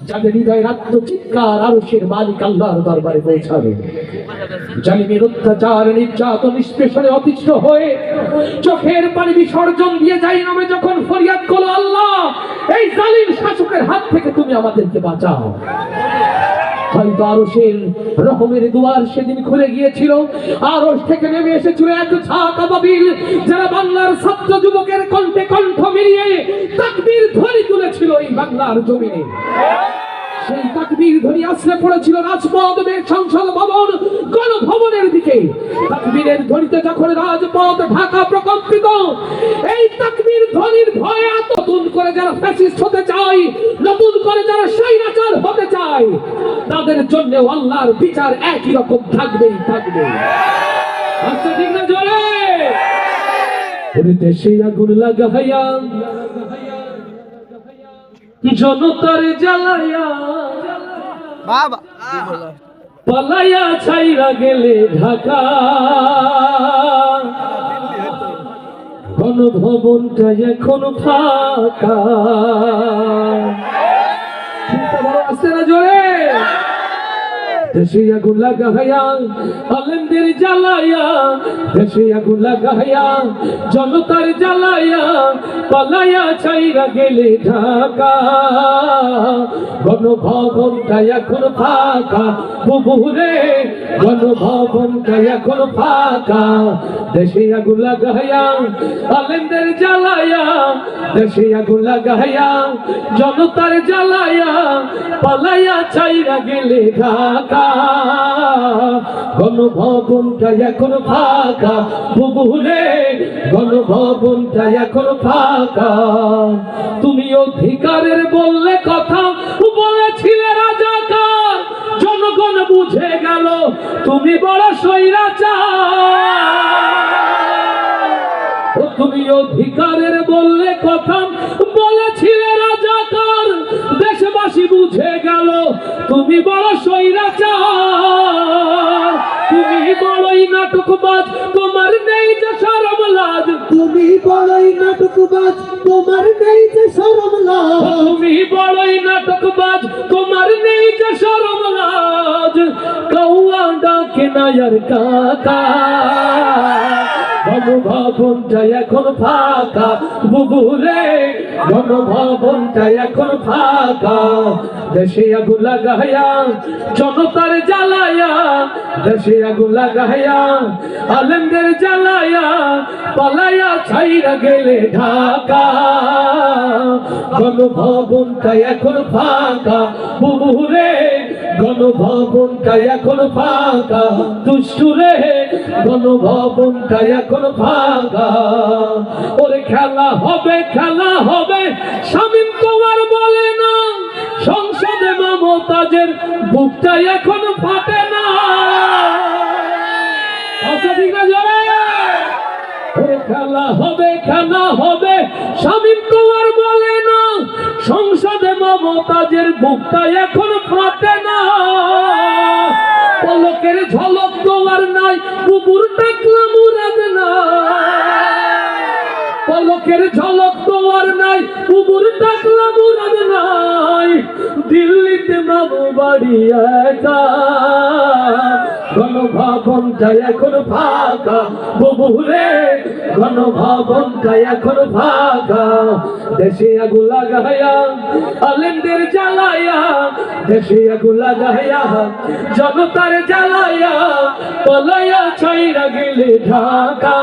যাদের হৃদয়ের আত্মচিৎকার আরশের মালিক আল্লাহর দরবারে পৌঁছাবে। জালিমের অত্যাচার নির্যাতন নিষ্পেষণে অতিষ্ঠ হয়ে চোখের পানি বিসর্জন দিয়ে যাই নামে যখন ফরিয়াদ করলো, আল্লাহ এই জালিম শাসকের হাত থেকে তুমি আমাদেরকে বাঁচাও। হয়তো আরশের রহমের দুয়ার সেদিন খুলে গিয়েছিল, আরশ থেকে নেমে এসেছিল এক ঝাঁক আবাবিল, যারা বাংলার ছাত্র যুবকের কণ্ঠে কণ্ঠ মিলিয়ে তাকবীর ধ্বনি তুলেছিল এই বাংলার জমিনে। সেই তাকবীর ধ্বনি আসলে পড়েছিল রাজপথ, সংসদ ভবন, গণভবনের দিকে। তাকবীরের ধ্বনিতে যখন রাজপথ ঢাকা প্রকম্পিত, এই তাকবীর ধ্বনির ভয়ে নতুন করে যারা ফ্যাসিস্ট হতে চায়, নতুন করে যারা স্বৈরাচার হতে চায়, তাদের জন্য আল্লাহর বিচার একই রকম থাকবেই থাকবে। আচ্ছা ঠিক না? জোরে দেশে আগুন লাগাইয়া জনতার জ্বালাইয়া বাবা পালাইয়া ছাইরা গেলে ঢাকা, গণভবনটা এখন ফাঁকা। আসতে না জোরে। দেশে আগুন লাগাইয়া আলেমদের জ্বালাইয়া, দেশে আগুন লাগাইয়া জনতার জ্বালাইয়া পালাইয়া ছাইরা গেলে ঢাকা, গণভবনটা এখন ফাঁকা। বুবুরে গণভবনটা এখন ফাঁকা। দেশে আগুন লাগাইয়া আলেমদের জ্বালাইয়া, দেশে আগুন লাগাইয়া জনতার জ্বালাইয়া পালাইয়া ছাইরা গেলে ঢাকা, গণভবনটা এখন ফাঁকা। বুবুরে গণভবনটা এখন ফাঁকা। তুমি অধিকারের বললে কথা বলেছিলে রাজাকার, জনগণ বুঝে গেল তুমি বড় স্বৈরাচার। তুমি অধিকারের বললে কথা বলেছিলে রাজাকার, দেশবাসী বুঝে গেল তুমি বড় স্বৈরাচার। তুমি বড়ই নাটকবাজ, তোমার নেই যে শরম লাজ। তুমি বড়ই নাটকবাজ, তোমার নেই যে শরম লাজ। তুমি বড়ই নাটকবাজ, তোমার নেই যে শরম লাজ। কৌয়া ডাকে না আর কাকা, গণভবনটা এখন ফাঁকা। বুবুরে গণভবনটা এখন ফাঁকা। দেশে আগুন লাগাইয়া জনতার জ্বালাইয়া, দেশে আগুন লাগাইয়া আলেমদের জ্বালাইয়া পালাইয়া ছাইরা গেলে ঢাকা, গণভবনটা এখন ফাঁকা। বুবুরে গণভবনটা এখন ফাঁকা। দুষ্টুরে গণভবনটা এখন ফাঁকা। ওরে খেলা হবে, খেলা হবে, শামীম তোমার বলে না, সংসদে মমতাজের বুকটা এখন ফাটে না। খেলা হবে, খেলা হবে, শামীম তোমার বলে না, সংসদে মমতাজের বুকটা এখন ফাটে না। পলকের ঝলক তোমার নাই, বুবুর টাকলা মুরাদ না। পলকের ঝলক তোমার নাই, বুবুর টাকলা মুরাদ নাই। দিল্লিতে মামু বাড়ি একা, গণভবনটা এখন ফাঁকা। বুবুরে গণভবনটা এখন ফাঁকা। দেশে আগুন লাগাইয়া আলেমদের জ্বালাইয়া, দেশে আগুন লাগাইয়া জনতার জ্বালাইয়া পালাইয়া ছাইরা গেলে ঢাকা,